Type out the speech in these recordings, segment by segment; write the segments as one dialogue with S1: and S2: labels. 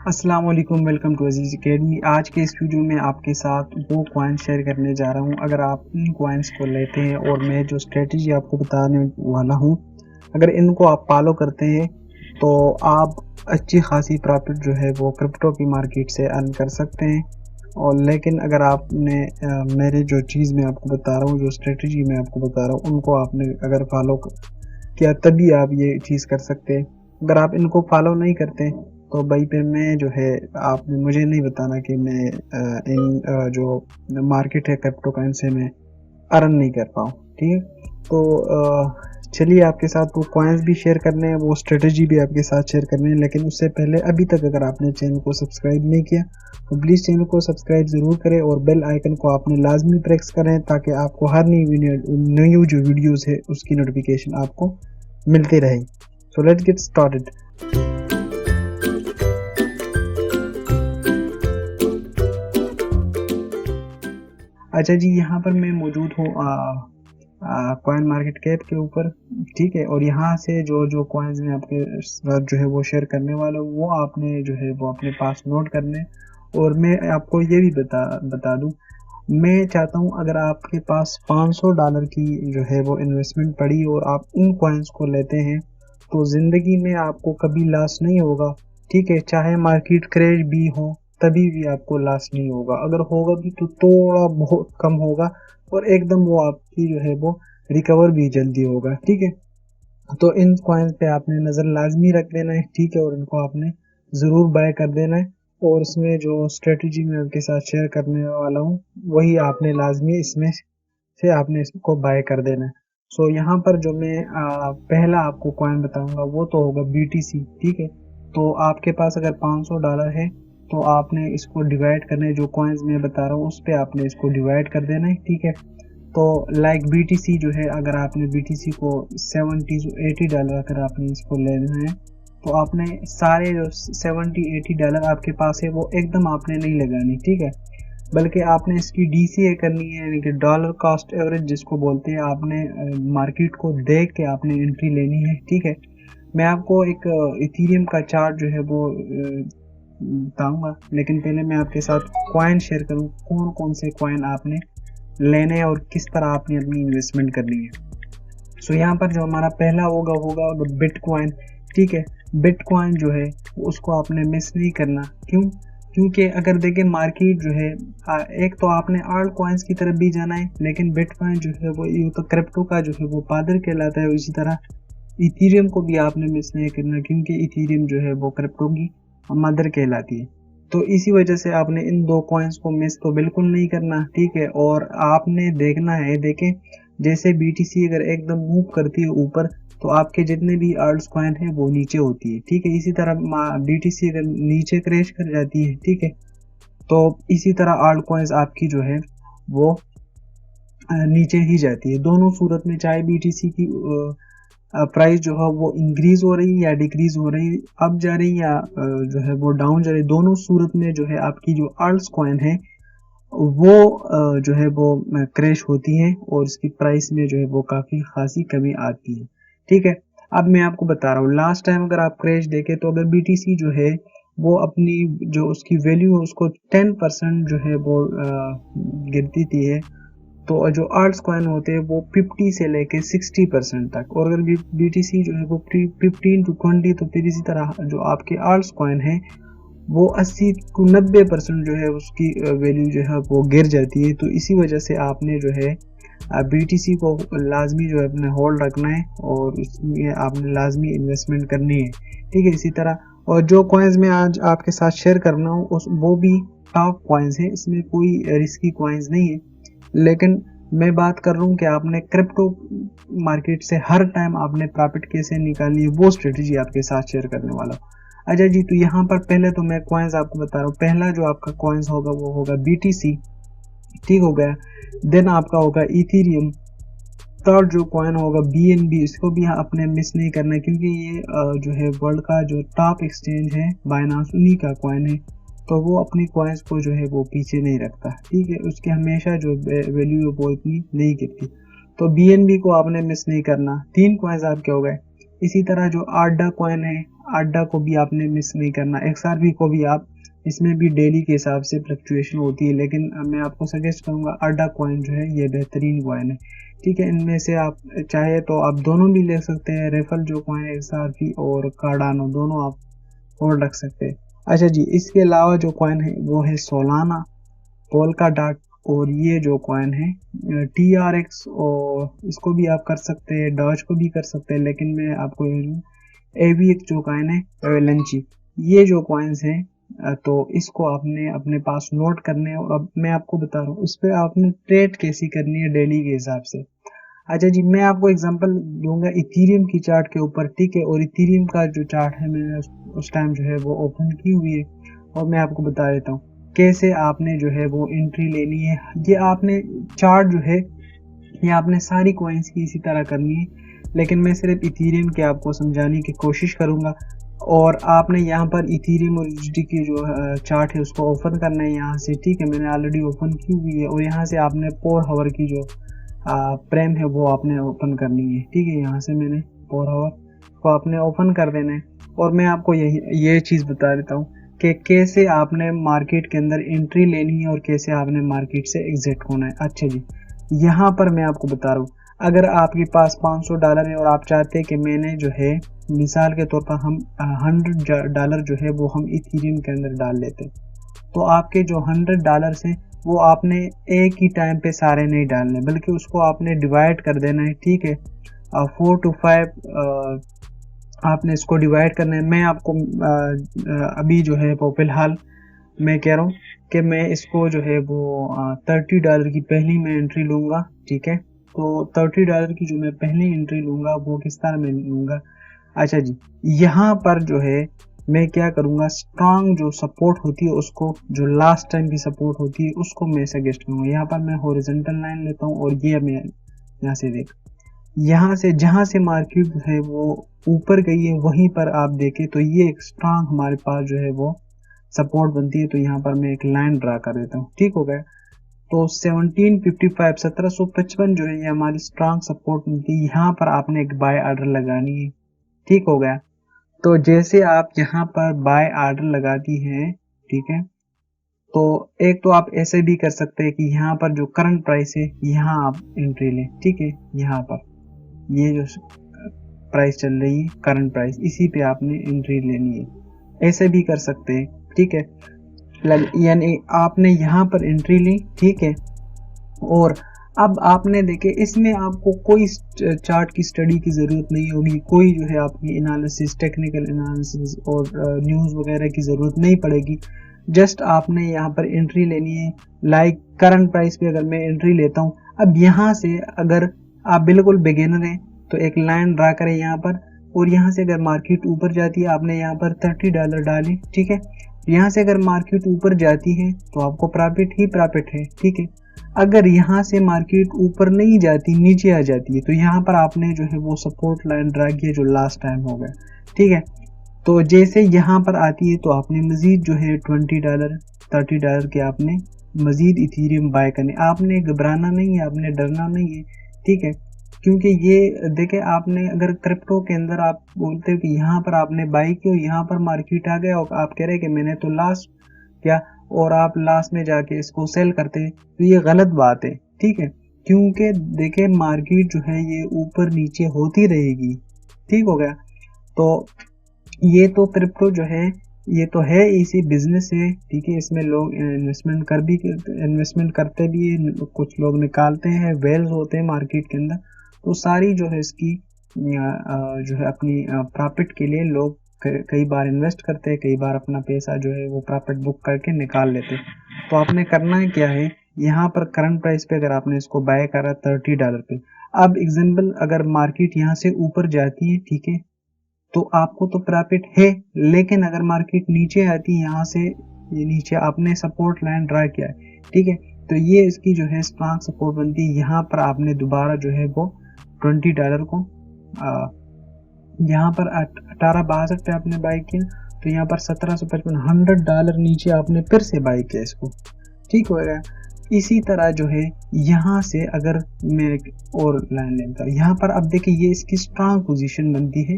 S1: अस्सलाम वालेकुम, welcome to Aziz academy. आज के इस वीडियो में आपके साथ वो कॉइन शेयर करने जा रहा हूँ। अगर आप इन कॉइन्स को लेते हैं और मैं जो स्ट्रेटजी आपको बताने वाला हूँ, अगर इनको आप फॉलो करते हैं तो आप अच्छी खासी प्रॉफिट जो है वो क्रिप्टो की मार्केट से अर्न कर सकते हैं। और लेकिन अगर आपने मेरे जो चीज़ मैं आपको बता रहा हूँ, जो स्ट्रेटजी मैं आपको बता रहा हूँ, उनको आपने अगर फॉलो किया तभी आप ये चीज़ कर सकते हैं। अगर आप इनको फॉलो नहीं करते तो भाई फिर मैं जो है, आपने मुझे नहीं बताना कि मैं जो मार्केट है क्रिप्टो करेंसी में अर्न नहीं कर पाऊँ, ठीक है? तो चलिए आपके साथ वो कॉइन्स भी शेयर करने हैं, वो स्ट्रेटजी भी आपके साथ शेयर करनी है। लेकिन उससे पहले अभी तक अगर आपने चैनल को सब्सक्राइब नहीं किया तो प्लीज़ चैनल को सब्सक्राइब ज़रूर करें और बेल आइकन को आपने लाजमी प्रेस करें ताकि आपको हर नई जो वीडियोज़ है उसकी नोटिफिकेशन आपको मिलती रहे। So let's get started. अच्छा जी, यहाँ पर मैं मौजूद हूँ कॉइन मार्केट कैप के ऊपर, ठीक है? और यहाँ से जो कॉइन्स मैं आपके साथ जो है वो शेयर करने वाला हूँ, वो आपने जो है वो अपने पास नोट करने। और मैं आपको ये भी बता दूँ, मैं चाहता हूँ अगर आपके पास $500 की जो है वो इन्वेस्टमेंट पड़ी और आप इन कॉइन्स को लेते हैं तो ज़िंदगी में आपको कभी लॉस नहीं होगा, ठीक है? चाहे मार्केट क्रैश भी हो तभी भी आपको लॉस नहीं होगा। अगर होगा भी तो थोड़ा बहुत कम होगा और एकदम वो आपकी जो है वो रिकवर भी जल्दी होगा, ठीक है? तो इन कॉइन्स पे आपने नज़र लाज़मी रख देना है, ठीक है? और इनको आपने ज़रूर बाय कर देना है। और इसमें जो स्ट्रेटजी मैं आपके साथ शेयर करने वाला हूँ, वही आपने लाज़मी इसमें से आपने इसको बाय कर देना है। सो यहाँ पर जो मैं पहला आपको कॉइन बताऊँगा वो तो होगा बीटीसी, ठीक है? तो आपके पास अगर $500 है तो आपने इसको डिवाइड करना है, जो कॉइन्स मैं बता रहा हूँ उस पे आपने इसको डिवाइड कर देना है, ठीक है? तो लाइक बीटीसी जो है, अगर आपने बीटीसी को 70 से $80 अगर आपने इसको लेना है तो आपने सारे जो 70-80 डॉलर आपके पास है वो एकदम आपने नहीं लगानी, ठीक है? बल्कि आपने इसकी डीसीए करनी है, यानी कि डॉलर कॉस्ट एवरेज जिसको बोलते हैं। आपने मार्केट को देख के आपने एंट्री लेनी है, ठीक है? मैं आपको एक इथेरियम का चार्ट जो है वो बताऊंगा, लेकिन पहले मैं आपके साथ कॉइन शेयर करूँ, कौन कौन से कॉइन आपने लेने हैं और किस तरह आपने अपनी इन्वेस्टमेंट करनी है। सो यहाँ पर जो हमारा पहला होगा बिटकॉइन, ठीक है? बिटकॉइन जो है उसको आपने मिस नहीं करना। क्यों? क्योंकि अगर देखें मार्केट जो है, एक तो आपने आल्ट कॉइन्स की तरफ भी जाना है, लेकिन बिटकॉइन जो है वो ये तो क्रिप्टो का जो है वो फादर कहलाता है। इसी तरह इथेरियम को भी आपने मिस नहीं करना, क्योंकि इथेरियम जो है वो क्रिप्टो की मदर कहलाती है। तो इसी वजह से आपने इन दो कॉइन्स को मिस तो बिल्कुल नहीं करना, ठीक है? और आपने देखना है, देखें जैसे बीटीसी अगर एकदम मूव करती है ऊपर तो आपके जितने भी आल्ट्स कॉइन है वो नीचे होती है, ठीक है? इसी तरह बीटीसी अगर नीचे क्रैश कर जाती है, ठीक है? तो इसी तरह आल्ट कॉइन्स आपकी जो है वो नीचे ही जाती है। दोनों सूरत में चाहे बीटीसी की प्राइस जो है वो इंक्रीज हो रही है या डिक्रीज हो रही है, अप जा रही है या जो है वो डाउन जा रही है, दोनों सूरत में जो है आपकी जो आल्ट्स कॉइन है वो जो है वो क्रैश होती है और इसकी प्राइस में जो है वो काफ़ी खासी कमी आती है, ठीक है? अब मैं आपको बता रहा हूँ, लास्ट टाइम अगर आप क्रैश देखें तो अगर बीटीसी जो है वो अपनी जो उसकी वैल्यू है उसको 10% जो है वो गिरती थी है, तो जो आल्ट्स कॉइन होते हैं वो 50 से लेके 60% तक। और अगर बीटीसी जो है वो 15 टू 20, तो फिर इसी तरह जो आपके आल्ट्स कॉइन है वो 80 टू 90% जो है उसकी वैल्यू जो है वो गिर जाती है। तो इसी वजह से आपने जो है बीटीसी को लाजमी जो है अपने होल्ड रखना है और उसमें आपने लाजमी इन्वेस्टमेंट करनी है, ठीक है? इसी तरह और जो कॉइन्स मैं आज आपके साथ शेयर करना हूँ उस वो भी टॉप कॉइन्स है, इसमें कोई रिस्की कॉइन्स नहीं है। लेकिन मैं बात कर रहा हूँ कि आपने क्रिप्टो मार्केट से हर टाइम आपने प्रॉफिट कैसे निकालनी है, वो स्ट्रेटजी आपके साथ शेयर करने वाला हूँ। अच्छा जी, तो यहाँ पर पहले तो मैं कॉइन्स आपको बता रहा हूँ। पहला जो आपका कॉइन्स होगा वो होगा बीटीसी, ठीक हो गया? देन आपका होगा इथेरियम। थर्ड जो कॉइन होगा बीएनबी, इसको भी आपने मिस नहीं करना है, क्योंकि ये जो है वर्ल्ड का जो टॉप एक्सचेंज है बाइनांस, उन्हीं का कॉइन है। तो वो अपनी कॉइन्स को जो है वो पीछे नहीं रखता, ठीक है? उसकी हमेशा जो वैल्यू है वो इतनी नहीं गिरती। तो बीएनबी को आपने मिस नहीं करना। तीन कॉइन्स आपके हो गए, इसी तरह जो आडा कॉइन है, आडा को भी आपने मिस नहीं करना। XRP को भी आप, इसमें भी डेली के हिसाब से फ्लक्चुएशन होती है, लेकिन मैं आपको सजेस्ट करूंगा आडा कॉइन जो है ये बेहतरीन कॉइन है, ठीक है। इनमें से आप चाहे तो आप दोनों भी ले सकते हैं, रेफल जो कॉइन है XRP और कार्डानो, दोनों आप होल्ड रख सकते हैं। अच्छा जी, इसके अलावा जो कॉइन है वो है सोलाना, पोल्का डॉट, और ये जो कॉइन है TRX, और इसको भी आप कर सकते हैं, डॉज को भी कर सकते हैं, लेकिन मैं आपको AVX जो कॉइन है एवेलेंची, ये जो कॉइन्स हैं तो इसको आपने अपने पास नोट करने हैं। और अब मैं आपको बता रहा हूँ इस पर आपने ट्रेड कैसी करनी है डेली के हिसाब से। अच्छा जी, मैं आपको एग्जांपल दूंगा इथीरियम की चार्ट के ऊपर, ठीक है। और इथीरियम का जो चार्ट है मैंने उस टाइम जो है वो ओपन की हुई है, और मैं आपको बता देता हूँ कैसे आपने जो है वो एंट्री लेनी है। ये आपने चार्ट जो है ये आपने सारी कॉइन्स की इसी तरह करनी है, लेकिन मैं सिर्फ इथीरियम के आपको समझाने की कोशिश करूंगा। और आपने यहाँ पर इथीरियम और USD की जो चार्ट है उसको ओपन करना है यहाँ से, ठीक है। मैंने ऑलरेडी ओपन की हुई है, और यहाँ से आपने 4 आवर की जो प्रेम है वो आपने ओपन करनी है, ठीक है। यहाँ से मैंने 4 आवर को आपने ओपन कर देना है। और मैं आपको ये चीज़ बता देता हूँ कि कैसे आपने मार्केट के अंदर एंट्री लेनी है और कैसे आपने मार्केट से एग्जिट होना है। अच्छा जी, यहाँ पर मैं आपको बता रहा हूँ, अगर आपके पास $500 है और आप चाहते हैं कि मैंने जो है मिसाल के तौर पर हम $100 जो है वो हम इथीरियम के अंदर डाल लेते, तो आपके जो $100 हैं वो आपने एक ही टाइम पे सारे नहीं डालने, बल्कि उसको आपने डिवाइड कर देना है, ठीक है। 4 to 5 आपने इसको डिवाइड करना है। मैं आपको अभी जो है वो फिलहाल मैं कह रहा हूँ कि मैं इसको जो है वो $30 की पहली मैं एंट्री लूँगा, ठीक है। तो $30 की जो मैं पहली एंट्री लूँगा वो किस तरह मैं लूँगा। अच्छा जी, यहाँ पर जो है मैं क्या करूँगा, स्ट्रांग जो सपोर्ट होती है उसको, जो लास्ट टाइम की सपोर्ट होती है उसको मैं सजेस्ट करूँगा। यहाँ पर मैं हॉरिजॉन्टल लाइन लेता हूँ, और ये मैं यहाँ से देख, यहाँ से जहाँ से मार्केट है वो ऊपर गई है वहीं पर आप देखें तो ये एक स्ट्रांग हमारे पास जो है वो सपोर्ट बनती है। तो यहाँ पर मैं एक लाइन ड्रा कर देता हूँ, ठीक हो गया। तो 1755 जो है ये हमारी स्ट्रांग सपोर्ट मिलती है, यहाँ पर आपने एक बाय ऑर्डर लगानी है, ठीक हो गया। तो जैसे आप यहाँ पर बाय ऑर्डर लगाती हैं, ठीक है, तो एक तो आप ऐसे भी कर सकते हैं कि यहाँ पर जो करंट प्राइस है यहाँ आप एंट्री लें, ठीक है। यहाँ पर ये जो प्राइस चल रही है करंट प्राइस, इसी पे आपने एंट्री लेनी है, ऐसे भी कर सकते हैं, ठीक है। यानी आपने यहाँ पर एंट्री ली, ठीक है। और अब आपने देखे इसमें आपको कोई चार्ट की स्टडी की ज़रूरत नहीं होगी, कोई जो है आपकी एनालिसिस, टेक्निकल एनालिसिस और न्यूज़ वगैरह की ज़रूरत नहीं पड़ेगी। जस्ट आपने यहाँ पर एंट्री लेनी है। लाइक करंट प्राइस पे अगर मैं एंट्री लेता हूँ, अब यहाँ से अगर आप बिल्कुल बिगिनर हैं तो एक लाइन ड्रा करें यहाँ पर, और यहाँ से अगर मार्केट ऊपर जाती है आपने यहाँ पर $30 डालें, ठीक है। यहाँ से अगर मार्केट ऊपर जाती है तो आपको प्रॉफिट ही प्रॉफिट है, ठीक है। अगर यहाँ से मार्केट ऊपर नहीं जाती, नीचे आ जाती है, तो यहाँ पर आपने जो है वो सपोर्ट लाइन ड्रा किया जो लास्ट टाइम हो गया, ठीक है। तो जैसे यहाँ पर आती है तो आपने मजीद जो है $20 $30 के आपने मजीद इथीरियम बाय करने, आपने घबराना नहीं है, आपने डरना नहीं है, ठीक है। क्योंकि ये देखे आपने अगर क्रिप्टो के अंदर आप बोलते हो कि यहाँ पर आपने बाई की और यहाँ पर मार्केट आ गया और आप कह रहे हैं कि मैंने तो लास्ट क्या, और आप लास्ट में जाके इसको सेल करते हैं, तो ये गलत बात है, ठीक है। क्योंकि देखे मार्केट जो है ये ऊपर नीचे होती रहेगी, ठीक हो गया। तो ये तो क्रिप्टो जो है ये तो है इसी बिजनेस है, ठीक है। इसमें लोग इन्वेस्टमेंट करते भी है, कुछ लोग निकालते हैं, वेल्स होते हैं मार्केट के अंदर। तो सारी जो है इसकी जो है अपनी प्रॉफिट के लिए लोग कई बार इन्वेस्ट करते हैं, कई बार अपना पैसा जो है वो प्रॉफिट बुक करके निकाल लेते हैं। तो आपने करना है क्या है, यहाँ पर करंट प्राइस पे अगर आपने इसको बाय करा $30 पे, अब एग्जाम्पल अगर मार्केट यहाँ से ऊपर जाती है, ठीक है, तो आपको तो प्रॉफिट है। लेकिन अगर मार्केट नीचे आती है, यहाँ से ये नीचे आपने सपोर्ट लाइन ड्रा किया है, ठीक है, तो ये इसकी जो है स्ट्रॉन्ग सपोर्ट बनती है। यहाँ पर आपने दोबारा जो है वो $20 को यहाँ पर 1862 पे आपने बाई किया, तो यहाँ पर $1755 $100 नीचे आपने फिर से बाई किया इसको, ठीक हो गया। इसी तरह जो है यहाँ से अगर मैं एक और लाइन लेता हूँ, यहाँ पर अब देखिए ये इसकी स्ट्रांग पोजीशन बनती है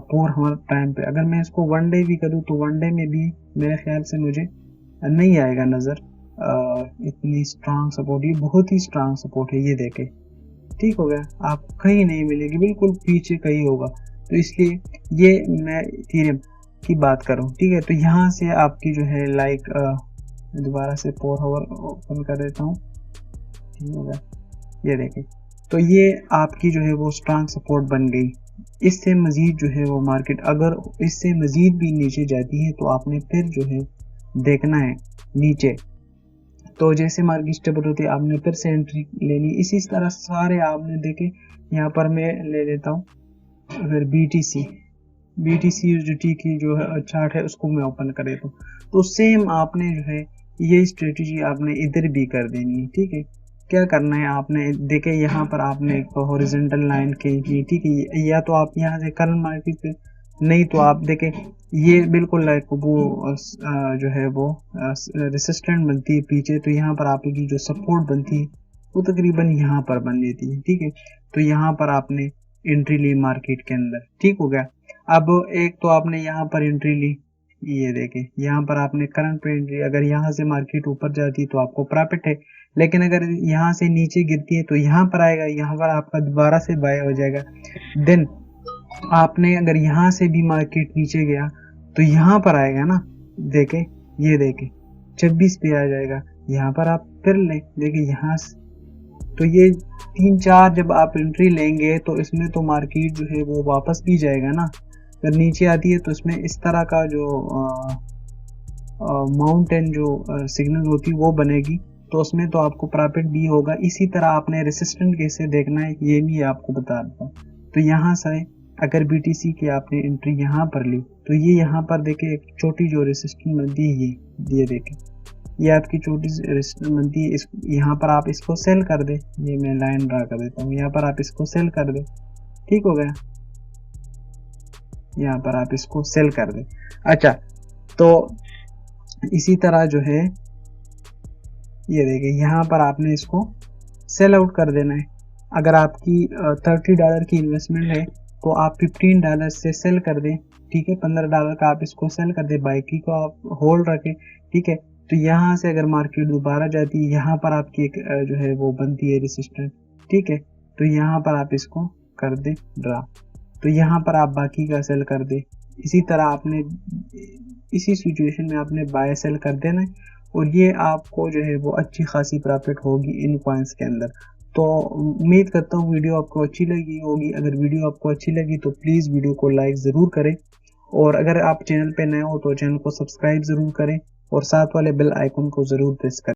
S1: 4 टाइम पे। अगर मैं इसको वन डे भी करूँ तो वन डे में भी मेरे ख्याल से मुझे नहीं आएगा नज़र इतनी स्ट्रांग सपोर्ट। ये बहुत ही स्ट्रांग सपोर्ट है, ये देखे ठीक हो गया, आपको कहीं नहीं मिलेगी, बिल्कुल पीछे कहीं होगा। तो इसलिए ये मैं इथेरियम की बात करूँ, ठीक है। तो यहाँ से आपकी जो है लाइक दोबारा से 4 आवर ओपन कर देता हूँ, ठीक होगा, ये देखें। तो ये आपकी जो है वो स्ट्रांग सपोर्ट बन गई। इससे मज़ीद जो है वो मार्केट अगर इससे मज़ीद भी नीचे जाती है तो आपने फिर जो है देखना है नीचे। तो जैसे मार्केट स्टेबल होती है आपने फिर से एंट्री लेनी। इसी तरह सारे आपने देखे, यहाँ पर मैं ले लेता हूँ फिर BTC की जो है चार्ट है उसको मैं ओपन कर देता हूँ। तो सेम आपने जो है ये स्ट्रेटजी आपने इधर भी कर देनी है, ठीक है। क्या करना है आपने देखे यहाँ पर आपने एक हॉरिजॉन्टल लाइन खींची, ठीक है, या तो आप यहाँ से करंट मार्केट पे, नहीं तो आप देखें ये बिल्कुल लाइक वो जो है वो रेसिस्टेंट बनती है पीछे। तो यहाँ पर आपकी जो सपोर्ट बनती है वो तकरीबन यहाँ पर बन लेती है, ठीक है। तो यहाँ पर आपने एंट्री ली मार्केट के अंदर, ठीक हो गया। अब एक तो आपने यहाँ पर एंट्री ली, ये देखें यहाँ पर आपने करंट पे एंट्री, अगर यहाँ से मार्केट ऊपर जाती है तो आपको प्रॉफिट है, लेकिन अगर यहाँ से नीचे गिरती है तो यहाँ पर आएगा, यहाँ पर आपका दोबारा से बाय हो जाएगा। देन आपने अगर यहाँ से भी मार्केट नीचे गया तो यहाँ पर आएगा ना, देखें ये देखें 26 पे आ जाएगा, यहाँ पर आप फिर लें, देखिए यहाँ से। तो ये 3-4 जब आप एंट्री लेंगे तो इसमें तो मार्केट जो है वो वापस भी जाएगा ना। अगर नीचे आती है तो इसमें इस तरह का जो माउंटेन जो सिग्नल होती है वो बनेगी, तो उसमें तो आपको प्रॉफिट भी होगा। इसी तरह आपने रेसिस्टेंट कैसे देखना है ये भी आपको बता देता हूँ। तो यहाँ से अगर BTC की आपने एंट्री यहाँ पर ली तो ये यहाँ पर देखे एक छोटी जो रेसिस्टेंट बनती है, ये देखें ये आपकी छोटी रेसिस्टेंस बनती है। यहाँ पर आप इसको सेल कर दे, ये मैं लाइन ड्रा कर देता हूँ, यहाँ पर आप इसको सेल कर दे, ठीक हो गया, यहाँ पर आप इसको सेल कर दे। अच्छा, तो इसी तरह जो है ये देखिए यहाँ पर आपने इसको सेल आउट कर देना है। अगर आपकी $30 की इन्वेस्टमेंट है तो आप $15 से सेल कर दें, ठीक है। $15 का आप इसको सेल कर दें, बाकी को आप होल्ड रखें, ठीक है। तो यहाँ से अगर मार्केट दोबारा जाती है, यहाँ पर आपकी एक जो है वो बनती है रेसिस्टेंस, ठीक है। तो यहाँ पर आप इसको कर दें ड्रा, तो यहाँ पर आप बाकी का सेल कर दें। इसी तरह आपने इसी सिचुएशन में आपने बाय सेल कर देना है, और ये आपको जो है वो अच्छी खासी प्रॉफिट होगी इन कॉइन्स के अंदर। तो उम्मीद करता हूँ वीडियो आपको अच्छी लगी होगी। अगर वीडियो आपको अच्छी लगी तो प्लीज़ वीडियो को लाइक ज़रूर करें, और अगर आप चैनल पे नए हो तो चैनल को सब्सक्राइब ज़रूर करें, और साथ वाले बेल आइकन को ज़रूर प्रेस करें।